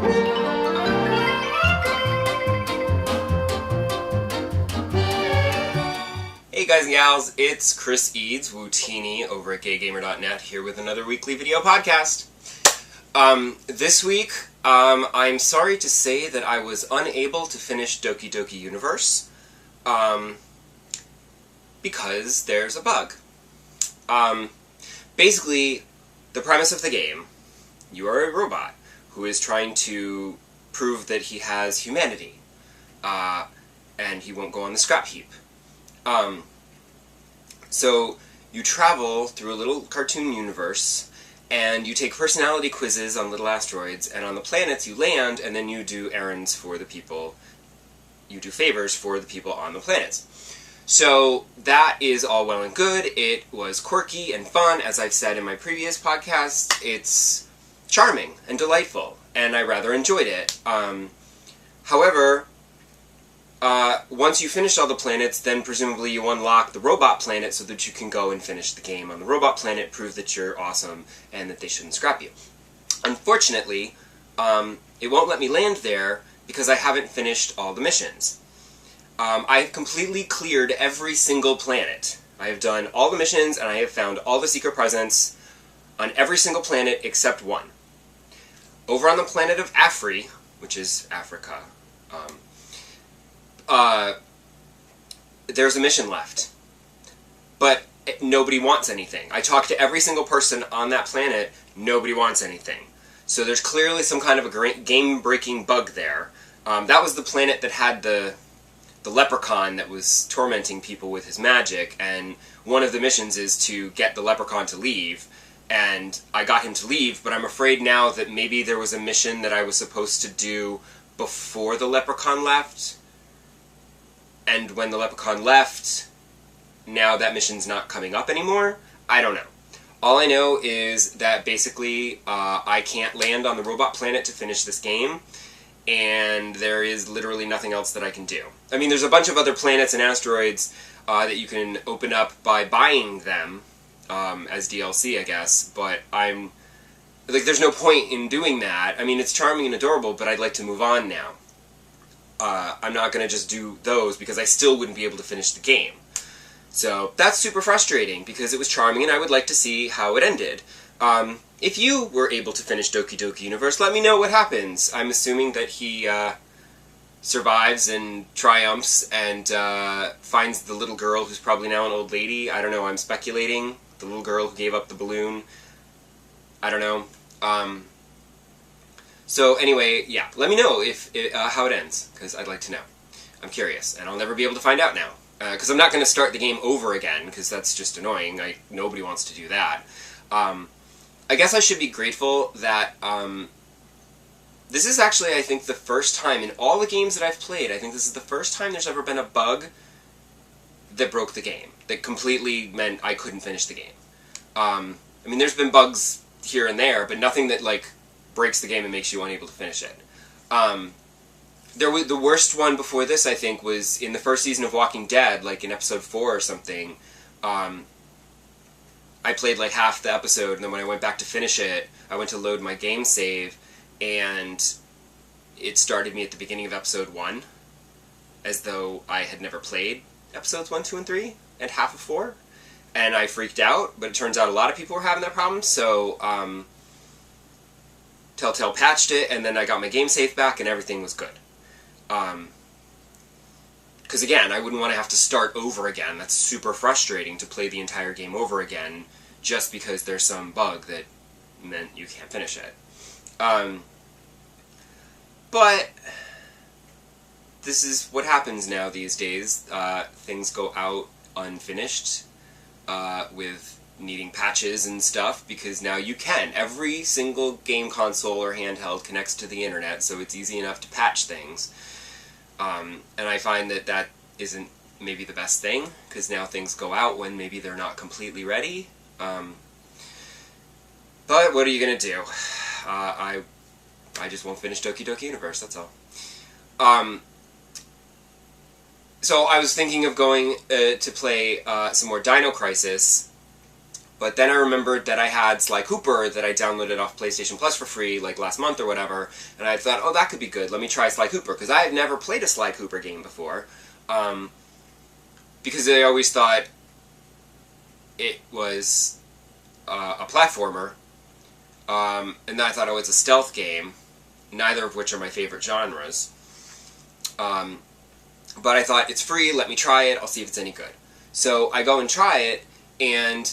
Hey guys and gals, it's Chris Eads, Wootini, over at GayGamer.net, here with another weekly video podcast. This week, I'm sorry to say that I was unable to finish Doki Doki Universe, because there's a bug. Basically, the premise of the game, you are a robot who is trying to prove that he has humanity, and he won't go on the scrap heap. So you travel through a little cartoon universe, and you take personality quizzes on little asteroids, and on the planets you land, and then you do errands for the people, you do favors for the people on the planets. So that is all well and good. It was quirky and fun, as I've said in my previous podcast. It's charming and delightful, and I rather enjoyed it. However, once you finish all the planets, then presumably you unlock the robot planet so that you can go and finish the game on the robot planet, prove that you're awesome, and that they shouldn't scrap you. Unfortunately, it won't let me land there because I haven't finished all the missions. I have completely cleared every single planet. I have done all the missions, and I have found all the secret presents on every single planet except one. Over on the planet of Afri, which is Africa, there's a mission left. But nobody wants anything. I talked to every single person on that planet, nobody wants anything. So there's clearly some kind of a game-breaking bug there. That was the planet that had the leprechaun that was tormenting people with his magic, and one of the missions is to get the leprechaun to leave, and I got him to leave, but I'm afraid now that maybe there was a mission that I was supposed to do before the leprechaun left, and when the leprechaun left, now that mission's not coming up anymore? I don't know. All I know is that basically I can't land on the robot planet to finish this game, and there is literally nothing else that I can do. I mean, there's a bunch of other planets and asteroids that you can open up by buying them as DLC, I guess, but there's no point in doing that. I mean, it's charming and adorable, but I'd like to move on now. I'm not going to just do those because I still wouldn't be able to finish the game. So that's super frustrating because it was charming and I would like to see how it ended. If you were able to finish Doki Doki Universe, let me know what happens. I'm assuming that he survives and triumphs and finds the little girl who's probably now an old lady. I don't know, I'm speculating. The little girl who gave up the balloon. I don't know. So anyway, yeah, let me know how it ends, because I'd like to know. I'm curious, and I'll never be able to find out now. Because I'm not going to start the game over again, because that's just annoying. Nobody wants to do that. I guess I should be grateful that this is actually, I think, the first time in all the games that I've played, I think this is the first time there's ever been a bug that broke the game, that completely meant I couldn't finish the game. I mean, there's been bugs here and there, but nothing that, like, breaks the game and makes you unable to finish it. The worst one before this, I think, was in the first season of Walking Dead, like in episode 4 or something. I played like half the episode, and then when I went back to finish it, I went to load my game save, and it started me at the beginning of episode 1, as though I had never played episodes 1, 2, and 3, and half of 4. And I freaked out, but it turns out a lot of people were having that problem, so Telltale patched it, and then I got my game save back, and everything was good. Because again, I wouldn't want to have to start over again. That's super frustrating to play the entire game over again, just because there's some bug that meant you can't finish it. But this is what happens now these days. Things go out unfinished, with needing patches and stuff, because now you can. Every single game console or handheld connects to the internet, so it's easy enough to patch things. And I find that isn't maybe the best thing, because now things go out when maybe they're not completely ready. But what are you going to do? I just won't finish Doki Doki Universe, that's all. So I was thinking of going to play some more Dino Crisis, But then I remembered that I had Sly Cooper that I downloaded off PlayStation Plus for free, like last month or whatever, and I thought, oh, that could be good. Let me try Sly Cooper, because I had never played a Sly Cooper game before, because I always thought it was a platformer, and then I thought, oh, it's a stealth game, neither of which are my favorite genres. But I thought, it's free, let me try it, I'll see if it's any good. So I go and try it, and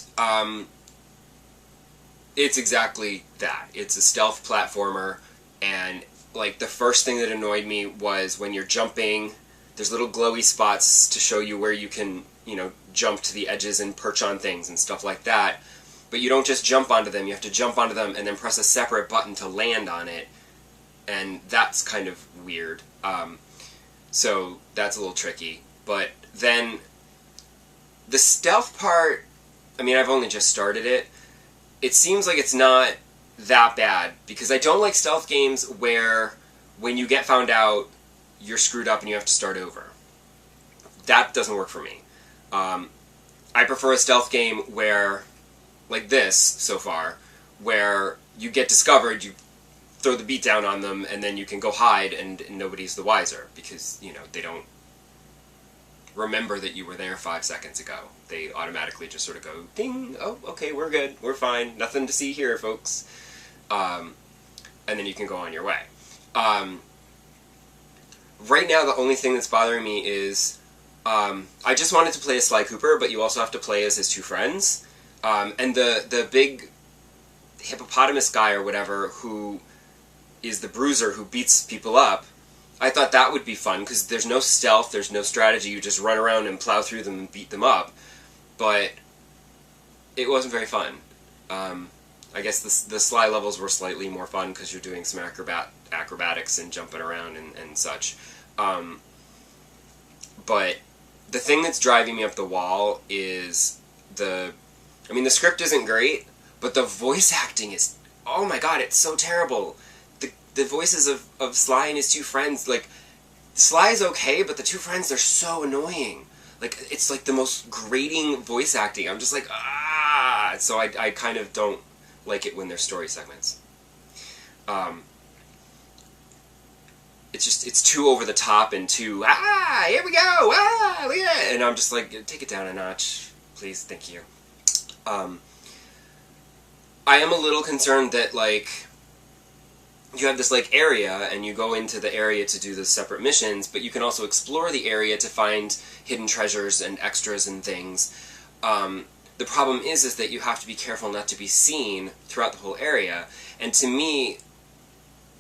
it's exactly that. It's a stealth platformer, and like the first thing that annoyed me was when you're jumping, there's little glowy spots to show you where you can, you know, jump to the edges and perch on things and stuff like that. But you don't just jump onto them, you have to jump onto them and then press a separate button to land on it, and that's kind of weird. So that's a little tricky. But then the stealth part, I mean, I've only just started it. It seems like it's not that bad, because I don't like stealth games where when you get found out, you're screwed up and you have to start over. That doesn't work for me. I prefer a stealth game where, like this, so far, where you get discovered, you throw the beat down on them, and then you can go hide and nobody's the wiser, because, you know, they don't remember that you were there 5 seconds ago. They automatically just sort of go, ding, oh, okay, we're good, we're fine, nothing to see here, folks. And then you can go on your way. Right now, the only thing that's bothering me is, I just wanted to play as Sly Cooper, but you also have to play as his two friends. And the big hippopotamus guy or whatever, who is the bruiser who beats people up, I thought that would be fun, because there's no stealth, there's no strategy, you just run around and plow through them and beat them up. But it wasn't very fun. I guess the Sly levels were slightly more fun, because you're doing some acrobatics and jumping around and such. But the thing that's driving me up the wall is the script isn't great, but the voice acting is, oh my god, it's so terrible. The voices of Sly and his two friends, like, Sly's okay, but the two friends, they're so annoying. Like, it's like the most grating voice acting. I'm just like, ah! So I kind of don't like it when there's story segments. It's too over the top and too, ah, here we go, ah, look at it. And I'm just like, take it down a notch, please, thank you. I am a little concerned that, like, you have this, like, area, and you go into the area to do the separate missions, but you can also explore the area to find hidden treasures and extras and things. The problem is that you have to be careful not to be seen throughout the whole area, and to me,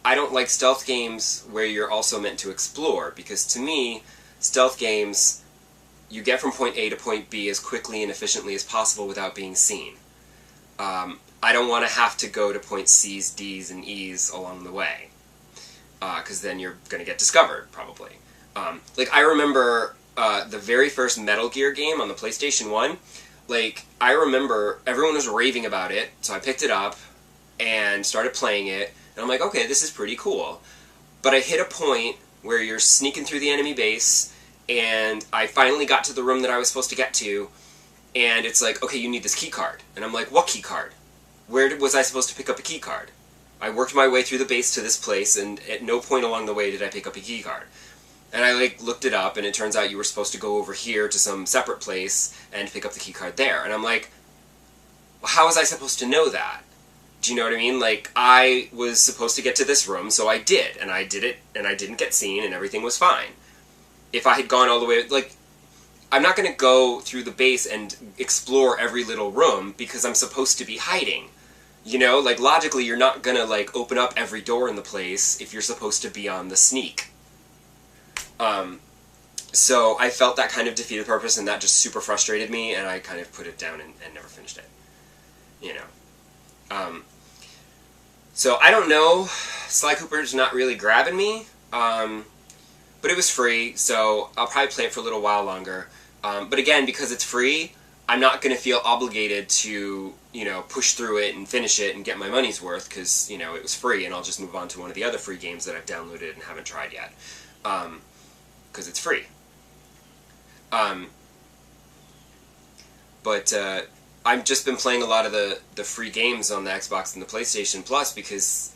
I don't like stealth games where you're also meant to explore, because to me, stealth games, you get from point A to point B as quickly and efficiently as possible without being seen. I don't want to have to go to point C's, D's, and E's along the way, because then you're going to get discovered, probably. Like, I remember the very first Metal Gear game on the PlayStation 1, like, I remember everyone was raving about it, so I picked it up and started playing it, and I'm like, okay, this is pretty cool. But I hit a point where you're sneaking through the enemy base, and I finally got to the room that I was supposed to get to, and it's like, okay, you need this key card. And I'm like, what key card? Where was I supposed to pick up a key card? I worked my way through the base to this place, and at no point along the way did I pick up a key card. And I, like, looked it up, and it turns out you were supposed to go over here to some separate place and pick up the key card there. And I'm like, well, how was I supposed to know that? Do you know what I mean? Like, I was supposed to get to this room, so I did, and I did it, and I didn't get seen, and everything was fine. If I had gone all the way, like, I'm not going to go through the base and explore every little room because I'm supposed to be hiding. You know, like, logically, you're not going to, like, open up every door in the place if you're supposed to be on the sneak. So I felt that kind of defeated the purpose, and that just super frustrated me, and I kind of put it down and never finished it. You know. So I don't know. Sly Cooper's not really grabbing me. But it was free, so I'll probably play it for a little while longer. But again, because it's free, I'm not going to feel obligated to, you know, push through it and finish it and get my money's worth, because, you know, it was free, and I'll just move on to one of the other free games that I've downloaded and haven't tried yet. Because it's free. But I've just been playing a lot of the free games on the Xbox and the PlayStation Plus because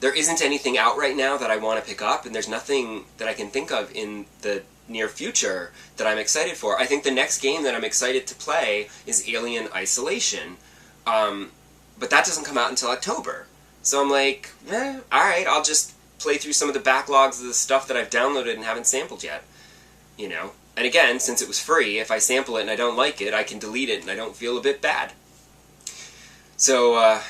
there isn't anything out right now that I want to pick up, and there's nothing that I can think of in the near future that I'm excited for. I think the next game that I'm excited to play is Alien Isolation, but that doesn't come out until October. So I'm like, alright, I'll just play through some of the backlogs of the stuff that I've downloaded and haven't sampled yet. You know? And again, since it was free, if I sample it and I don't like it, I can delete it and I don't feel a bit bad. So,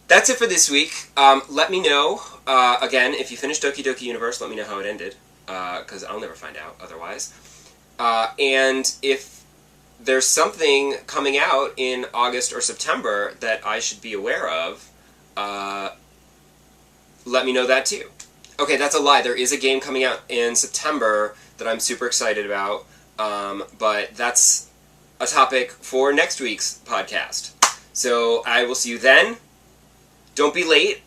that's it for this week. Let me know, again, if you finished Doki Doki Universe, let me know how it ended, because I'll never find out otherwise. And if there's something coming out in August or September that I should be aware of, let me know that too. Okay, that's a lie. There is a game coming out in September that I'm super excited about, but that's a topic for next week's podcast. So I will see you then. Don't be late.